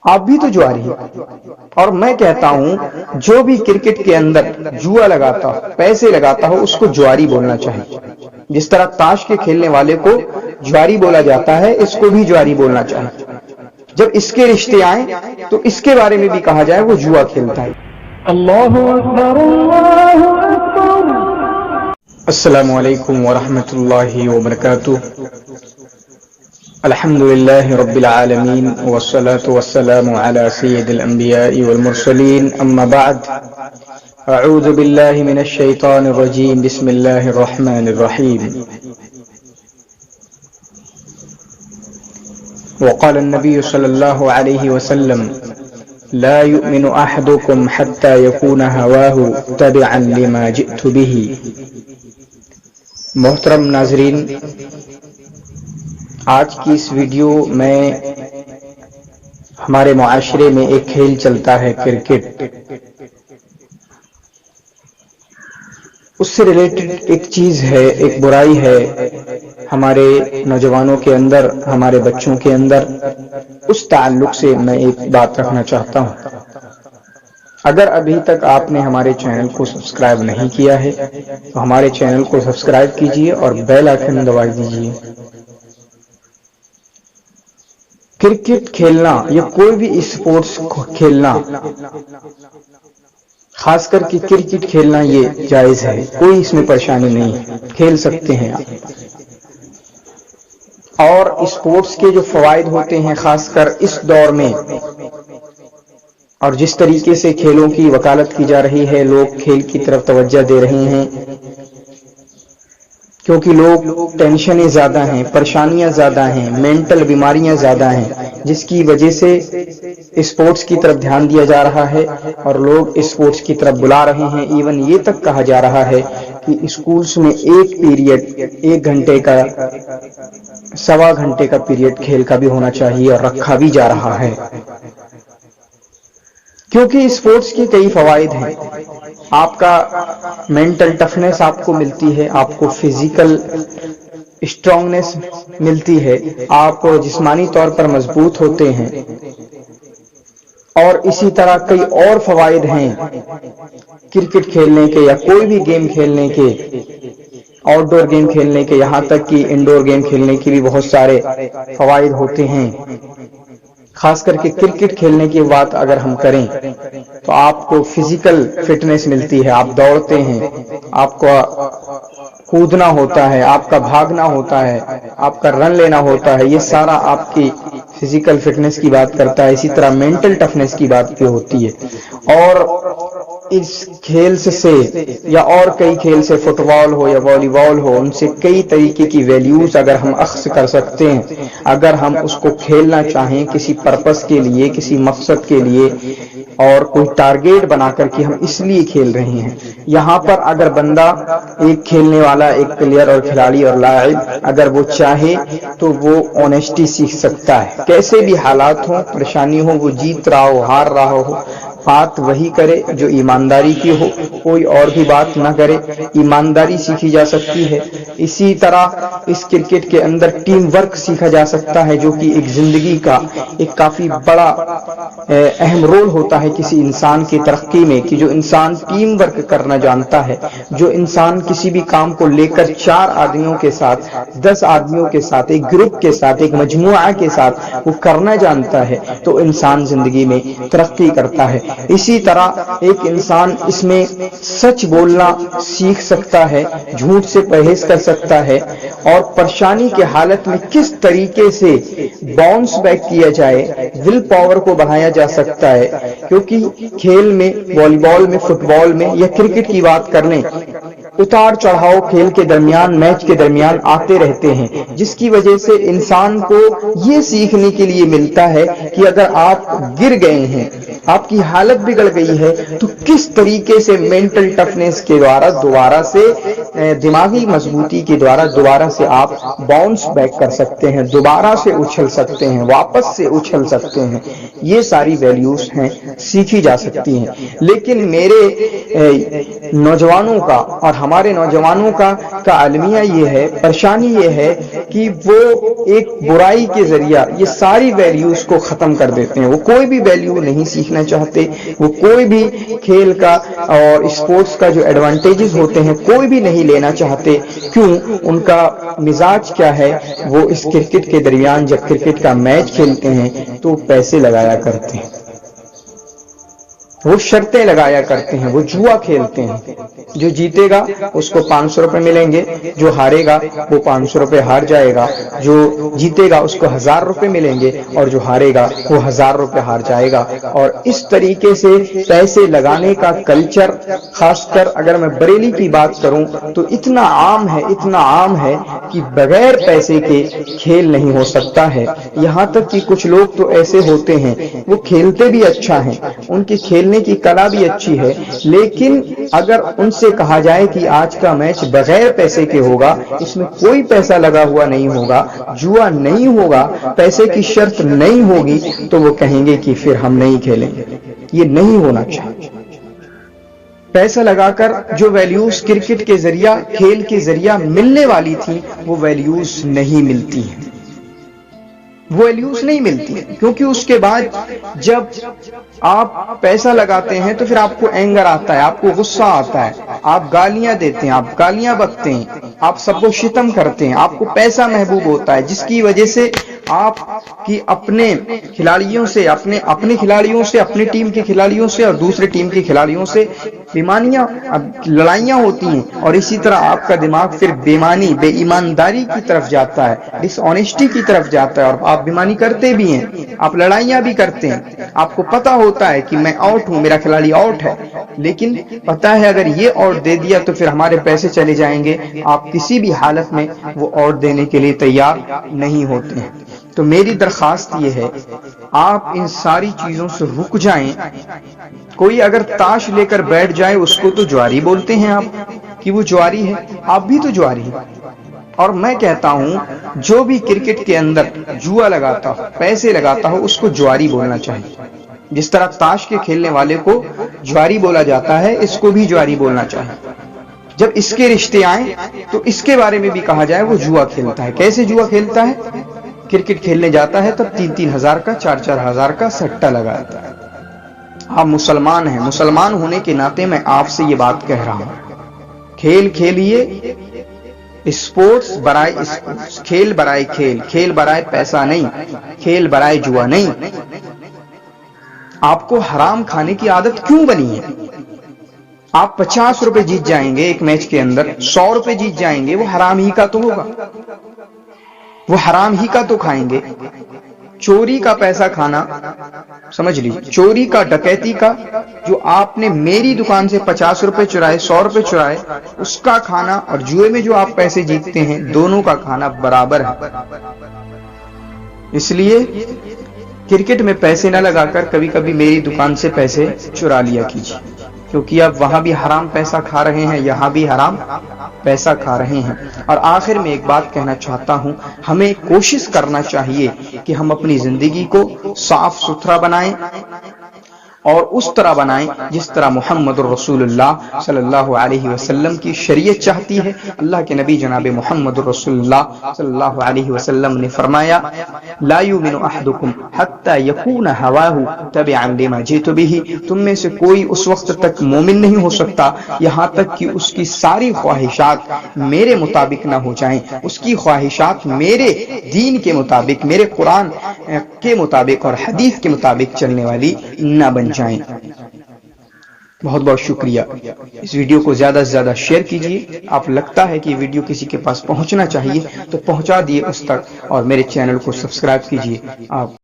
آپ بھی تو جواری ہیں۔ اور میں کہتا ہوں جو بھی کرکٹ کے اندر جوا لگاتا ہو، پیسے لگاتا ہو، اس کو جواری بولنا چاہیے۔ جس طرح تاش کے کھیلنے والے کو جواری بولا جاتا ہے، اس کو بھی جواری بولنا چاہیے۔ جب اس کے رشتے آئیں تو اس کے بارے میں بھی کہا جائے وہ جوا کھیلتا ہے۔ اللہ اکبر اللہ اکبر۔ السلام علیکم ورحمۃ اللہ وبرکاتہ۔ الحمد للہ رب العالمین والصلاة والسلام علی سید الانبیاء والمرسلین، اما بعد، اعوذ باللہ من الشیطان الرجیم، بسم اللہ الرحمن الرحیم۔ وقال النبی صلی اللہ علیہ وسلم: لا يؤمن احدكم حتى يكون هواه تبعا لما جئت به۔ محترم ناظرین، آج کی اس ویڈیو میں ہمارے معاشرے میں ایک کھیل چلتا ہے کرکٹ، اس سے ریلیٹڈ ایک چیز ہے، ایک برائی ہے ہمارے نوجوانوں کے اندر، ہمارے بچوں کے اندر۔ اس تعلق سے میں ایک بات رکھنا چاہتا ہوں۔ اگر ابھی تک آپ نے ہمارے چینل کو سبسکرائب نہیں کیا ہے تو ہمارے چینل کو سبسکرائب کیجئے اور بیل آئیکن دبا دیجئے۔ کرکٹ کھیلنا یا کوئی بھی اسپورٹس کھیلنا، خاص کر کے کرکٹ کھیلنا، یہ جائز ہے، کوئی اس میں پریشانی نہیں ہے، کھیل سکتے ہیں آپ۔ اور اسپورٹس کے جو فوائد ہوتے ہیں، خاص کر اس دور میں، اور جس طریقے سے کھیلوں کی وکالت کی جا رہی ہے، لوگ کھیل کی طرف توجہ دے رہے ہیں، کیونکہ لوگ ٹینشنیں زیادہ ہیں، پریشانیاں زیادہ ہیں، مینٹل بیماریاں زیادہ ہیں، جس کی وجہ سے اسپورٹس کی طرف دھیان دیا جا رہا ہے اور لوگ اسپورٹس کی طرف بلا رہے ہیں۔ ایون یہ تک کہا جا رہا ہے کہ اسکولز میں ایک پیریڈ، 1 گھنٹے کا، 1.25 گھنٹے کا پیریڈ کھیل کا بھی ہونا چاہیے، اور رکھا بھی جا رہا ہے، کیونکہ اسپورٹس کے کئی فوائد ہیں۔ آپ کا مینٹل ٹفنس آپ کو ملتی ہے، آپ کو فزیکل اسٹرانگنس ملتی ہے، آپ جسمانی طور پر مضبوط ہوتے ہیں، اور اسی طرح کئی اور فوائد ہیں کرکٹ کھیلنے کے یا کوئی بھی گیم کھیلنے کے، آؤٹ ڈور گیم کھیلنے کے، یہاں تک کہ انڈور گیم کھیلنے کے بھی بہت سارے فوائد ہوتے ہیں۔ خاص کر کے کرکٹ کھیلنے کی بات اگر ہم کریں تو آپ کو فزیکل فٹنس ملتی ہے، آپ دوڑتے ہیں، آپ کو کودنا ہوتا ہے، آپ کا بھاگنا ہوتا ہے، آپ کا رن لینا ہوتا ہے، یہ سارا آپ کی فزیکل فٹنس کی بات کرتا ہے۔ اسی طرح مینٹل ٹفنس کی بات بھی ہوتی ہے۔ اور اس کھیل سے یا اور کئی کھیل سے، فٹ بال ہو یا والی بال ہو، ان سے کئی طریقے کی ویلیوز اگر ہم اخذ کر سکتے ہیں، اگر ہم اس کو کھیلنا چاہیں کسی پرپس کے لیے، کسی مقصد کے لیے، اور کوئی ٹارگیٹ بنا کر کے ہم اس لیے کھیل رہے ہیں۔ یہاں پر اگر بندہ، ایک کھیلنے والا، ایک پلیئر اور کھلاڑی اور لاعب، اگر وہ چاہے تو وہ آنیسٹی سیکھ سکتا ہے۔ کیسے بھی حالات ہوں، پریشانی ہو، وہ جیت رہا ہو، ہار رہا ہو، بات وہی کرے جو ایمانداری کی ہو، کوئی اور بھی بات نہ کرے، ایمانداری سیکھی جا سکتی ہے۔ اسی طرح اس کرکٹ کے اندر ٹیم ورک سیکھا جا سکتا ہے، جو کہ ایک زندگی کا ایک کافی بڑا اہم رول ہوتا ہے کسی انسان کی ترقی میں، کہ جو انسان ٹیم ورک کرنا جانتا ہے، جو انسان کسی بھی کام کو لے کر 4 آدمیوں کے ساتھ، 10 آدمیوں کے ساتھ، ایک گروپ کے ساتھ، ایک مجموعہ کے ساتھ وہ کرنا جانتا ہے، تو انسان زندگی میں ترقی کرتا ہے۔ اسی طرح ایک انسان اس میں سچ بولنا سیکھ سکتا ہے، جھوٹ سے پرہیز کر سکتا ہے، اور پریشانی کے حالت میں کس طریقے سے باؤنس بیک کیا جائے، ول پاور کو بڑھایا جا سکتا ہے۔ کیونکہ کھیل میں، والی بال میں، فٹ بال میں یا کرکٹ کی بات کر لیں، اتار چڑھاؤ کھیل کے درمیان، میچ کے درمیان آتے رہتے ہیں، جس کی وجہ سے انسان کو یہ سیکھنے کے لیے ملتا ہے کہ اگر آپ گر گئے ہیں آپ کی حالت بگڑ گئی ہے، تو کس طریقے سے مینٹل ٹفنس کے دوارا دوبارہ سے دماغی مضبوطی کے دوارا دوبارہ سے آپ باؤنس بیک کر سکتے ہیں، دوبارہ سے اچھل سکتے ہیں، واپس سے اچھل سکتے ہیں. یہ ساری ویلیوز ہیں، سیکھی جا سکتی ہیں. لیکن میرے نوجوانوں کا اور ہمارے نوجوانوں کا المیہ یہ ہے، پریشانی یہ ہے کہ وہ ایک برائی کے ذریعہ یہ ساری ویلیوز کو ختم کر دیتے ہیں. وہ کوئی بھی ویلیو نہیں سیکھنا چاہتے، وہ کوئی بھی کھیل کا اور اسپورٹس کا جو ایڈوانٹیجز ہوتے ہیں کوئی بھی نہیں لینا چاہتے. کیوں؟ ان کا مزاج کیا ہے؟ وہ اس کرکٹ کے درمیان جب کرکٹ کا میچ کھیلتے ہیں تو پیسے لگایا کرتے ہیں، وہ شرطیں لگایا کرتے ہیں، وہ جوا کھیلتے ہیں. جو جیتے گا اس کو 500 روپے ملیں گے، جو ہارے گا وہ 500 روپے ہار جائے گا، جو جیتے گا اس کو 1000 روپے ملیں گے، اور جو ہارے گا وہ 1000 روپے ہار جائے گا. اور اس طریقے سے پیسے لگانے کا کلچر، خاص کر اگر میں بریلی کی بات کروں تو اتنا عام ہے، اتنا عام ہے کہ بغیر پیسے کے کھیل نہیں ہو سکتا ہے. یہاں تک کہ کچھ لوگ تو ایسے ہوتے ہیں وہ کھیلتے بھی اچھا ہیں، ان کی کھیلنے کی کلا بھی اچھی ہے، لیکن اگر ان سے کہا جائے کہ آج کا میچ بغیر پیسے کے ہوگا، اس میں کوئی پیسہ لگا ہوا نہیں ہوگا، جوا نہیں ہوگا، پیسے کی شرط نہیں ہوگی، تو وہ کہیں گے کہ پھر ہم نہیں کھیلیں گے. یہ نہیں ہونا چاہیے. پیسہ لگا کر جو ویلیوز کرکٹ کے ذریعہ، کھیل کے ذریعہ ملنے والی تھی وہ ویلیوز نہیں ملتی ہیں، وہ ویلیوز نہیں ملتی، کیونکہ اس کے بعد جب آپ پیسہ لگاتے ہیں تو پھر آپ کو اینگر آتا ہے، آپ کو غصہ آتا ہے، آپ گالیاں دیتے ہیں، آپ گالیاں بکتے ہیں، آپ سب کو شتم کرتے ہیں، آپ کو پیسہ محبوب ہوتا ہے، جس کی وجہ سے آپ کی اپنے کھلاڑیوں سے، اپنے کھلاڑیوں سے، اپنی ٹیم کے کھلاڑیوں سے اور دوسرے ٹیم کے کھلاڑیوں سے بیمانیاں، لڑائیاں ہوتی ہیں. اور اسی طرح آپ کا دماغ پھر بیمانی، بے ایمانداری کی طرف جاتا ہے، ڈس آنیسٹی کی طرف جاتا ہے، اور آپ بیمانی کرتے بھی ہیں، آپ لڑائیاں بھی کرتے ہیں. آپ کو پتا ہوتا ہے کہ میں آؤٹ ہوں، میرا کھلاڑی آؤٹ ہے، لیکن پتا ہے اگر یہ آؤٹ دے دیا تو پھر ہمارے پیسے چلے جائیں گے. آپ کسی بھی حالت میں وہ آؤٹ دینے کے لیے تیار نہیں ہوتے ہیں. تو میری درخواست یہ ہے، آپ ان ساری چیزوں سے رک جائیں. کوئی اگر تاش لے کر بیٹھ جائے اس کو تو جواری بولتے ہیں آپ، کہ وہ جواری ہے، آپ بھی تو جواری ہیں. اور میں کہتا ہوں جو بھی کرکٹ کے اندر جوا لگاتا ہو، پیسے لگاتا ہو، اس کو جواری بولنا چاہیے. جس طرح تاش کے کھیلنے والے کو جواری بولا جاتا ہے، اس کو بھی جواری بولنا چاہیے. جب اس کے رشتے آئیں تو اس کے بارے میں بھی کہا جائے وہ جوا کھیلتا ہے. کیسے جوا کھیلتا ہے؟ کرکٹ کھیلنے جاتا ہے تب 3-3 ہزار کا، 4-4 ہزار کا سٹا لگاتا ہے. آپ مسلمان ہیں، مسلمان ہونے کے ناطے میں آپ سے یہ بات کہہ رہا ہوں، کھیل کھیلیے، اسپورٹس برائے کھیل برائے کھیل، کھیل برائے پیسہ نہیں، کھیل برائے جوا نہیں. آپ کو حرام کھانے کی عادت کیوں بنی ہے؟ آپ 50 روپے جیت جائیں گے ایک میچ کے اندر، 100 روپے جیت جائیں گے، وہ حرام ہی کا تو ہوگا، وہ حرام ہی کا تو کھائیں گے. چوری کا پیسہ کھانا، سمجھ لیجیے، چوری کا، ڈکیتی کا، جو آپ نے میری دکان سے 50 روپے چرائے، 100 روپے چرائے، اس کا کھانا اور جوئے میں جو آپ پیسے جیتتے ہیں، دونوں کا کھانا برابر ہے. اس لیے کرکٹ میں پیسے نہ لگا کر کبھی کبھی میری دکان سے پیسے چرا لیا کیجیے، کیونکہ اب وہاں بھی حرام پیسہ کھا رہے ہیں، یہاں بھی حرام پیسہ کھا رہے ہیں. اور آخر میں ایک بات کہنا چاہتا ہوں، ہمیں کوشش کرنا چاہیے کہ ہم اپنی زندگی کو صاف ستھرا بنائیں اور اس طرح بنائیں جس طرح محمد الرسول اللہ صلی اللہ علیہ وسلم کی شریعت چاہتی ہے. اللہ کے نبی جناب محمد الرسول اللہ صلی اللہ علیہ وسلم نے فرمایا، لا یؤمن احدکم حتی یکون ہواہ تبعا لما جئت بہ، تم میں سے کوئی اس وقت تک مومن نہیں ہو سکتا یہاں تک کہ اس کی ساری خواہشات میرے مطابق نہ ہو جائیں، اس کی خواہشات میرے دین کے مطابق، میرے قرآن کے مطابق اور حدیث کے مطابق چلنے والی نہ بن جائیں. بہت بہت شکریہ. اس ویڈیو کو زیادہ سے زیادہ شیئر کیجیے. آپ لگتا ہے کہ یہ ویڈیو کسی کے پاس پہنچنا چاہیے تو پہنچا دیے اس تک، اور میرے چینل کو سبسکرائب کیجیے. آپ